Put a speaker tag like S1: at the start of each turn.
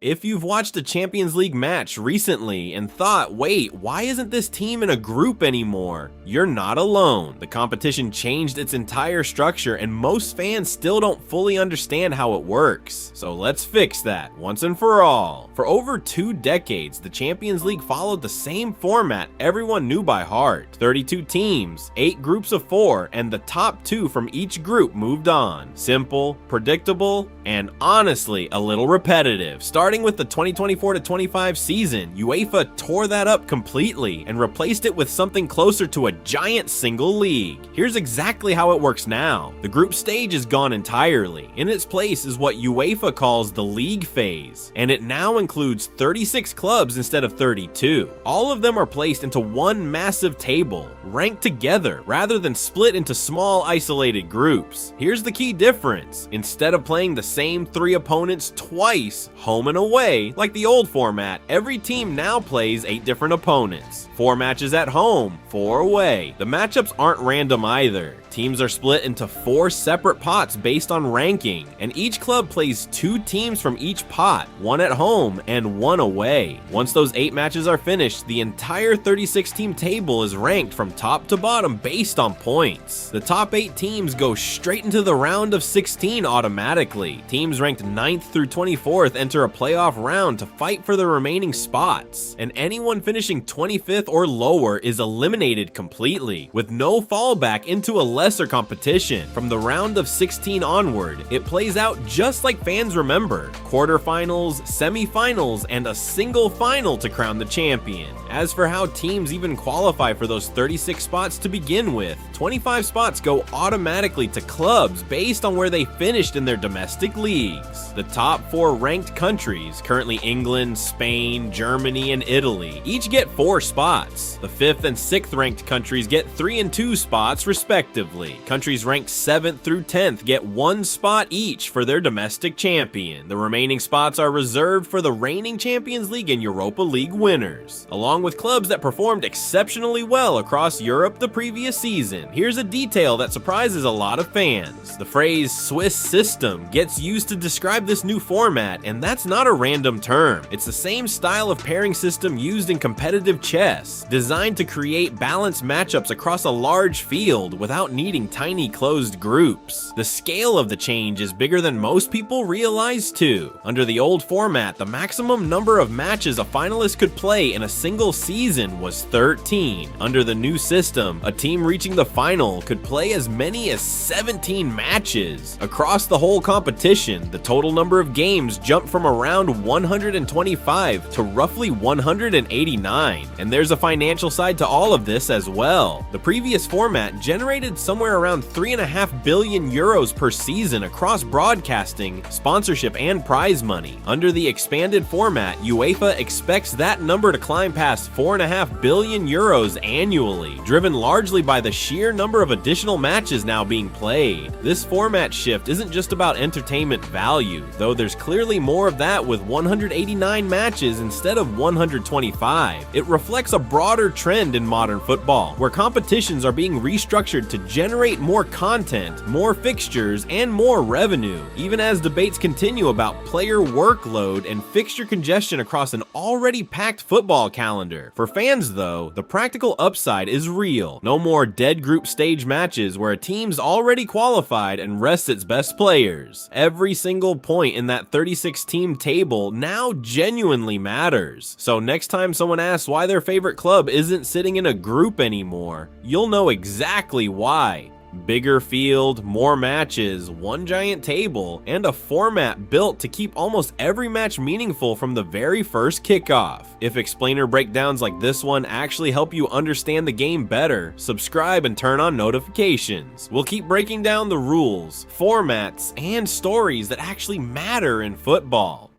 S1: If you've watched a Champions League match recently and thought, wait, why isn't this team in a group anymore? You're not alone. The competition changed its entire structure and most fans still don't fully understand how it works. So let's fix that once and for all. For over 2 decades, the Champions League followed the same format everyone knew by heart. 32 teams, 8 groups of 4, and the top 2 from each group moved on. Simple, predictable, and honestly, a little repetitive. Starting with the 2024-25 season, UEFA tore that up completely and replaced it with something closer to a giant single league. Here's exactly how it works now. The group stage is gone entirely. In its place is what UEFA calls the league phase, and it now includes 36 clubs instead of 32. All of them are placed into one massive table, ranked together, rather than split into small isolated groups. Here's the key difference. Instead of playing the same 3 opponents twice, home and away, like the old format, every team now plays 8 different opponents. 4 matches at home, 4 away. The matchups aren't random either. Teams are split into 4 separate pots based on ranking, and each club plays 2 teams from each pot, 1 at home and 1 away. Once those 8 matches are finished, the entire 36-team table is ranked from top to bottom based on points. The top 8 teams go straight into the round of 16 automatically. Teams ranked 9th through 24th enter a playoff round to fight for the remaining spots, and anyone finishing 25th or lower is eliminated completely, with no fallback into a lesser competition. From the round of 16 onward, it plays out just like fans remember. Quarterfinals, semifinals, and a single final to crown the champion. As for how teams even qualify for those 36 spots to begin with, 25 spots go automatically to clubs based on where they finished in their domestic leagues. The top 4 ranked countries, currently England, Spain, Germany, and Italy, each get 4 spots. The 5th and 6th ranked countries get 3 and 2 spots respectively. Countries ranked 7th through 10th get 1 spot each for their domestic champion. The remaining spots are reserved for the reigning Champions League and Europa League winners, along with clubs that performed exceptionally well across Europe the previous season. Here's a detail that surprises a lot of fans. The phrase Swiss system gets used to describe this new format, and that's not a random term. It's the same style of pairing system used in competitive chess, designed to create balanced matchups across a large field without needing tiny closed groups. The scale of the change is bigger than most people realize too. Under the old format, the maximum number of matches a finalist could play in a single season was 13. Under the new system, a team reaching the final could play as many as 17 matches. Across the whole competition, the total number of games jumped from around 125 to roughly 189. And there's a financial side to all of this as well. The previous format generated somewhere around 3.5 billion euros per season across broadcasting, sponsorship, and prize money. Under the expanded format, UEFA expects that number to climb past 4.5 billion euros annually, driven largely by the sheer number of additional matches now being played. This format shift isn't just about entertainment value, though there's clearly more of that with 189 matches instead of 125. It reflects a broader trend in modern football, where competitions are being restructured to generate more content, more fixtures, and more revenue, even as debates continue about player workload and fixture congestion across an already packed football calendar. For fans though, the practical upside is real. No more dead group stage matches where a team's already qualified and rests its best players. Every single point in that 36-team table now genuinely matters. So next time someone asks why their favorite club isn't sitting in a group anymore, you'll know exactly why. Bigger field, more matches, one giant table, and a format built to keep almost every match meaningful from the very first kickoff. If explainer breakdowns like this one actually help you understand the game better, subscribe and turn on notifications. We'll keep breaking down the rules, formats, and stories that actually matter in football.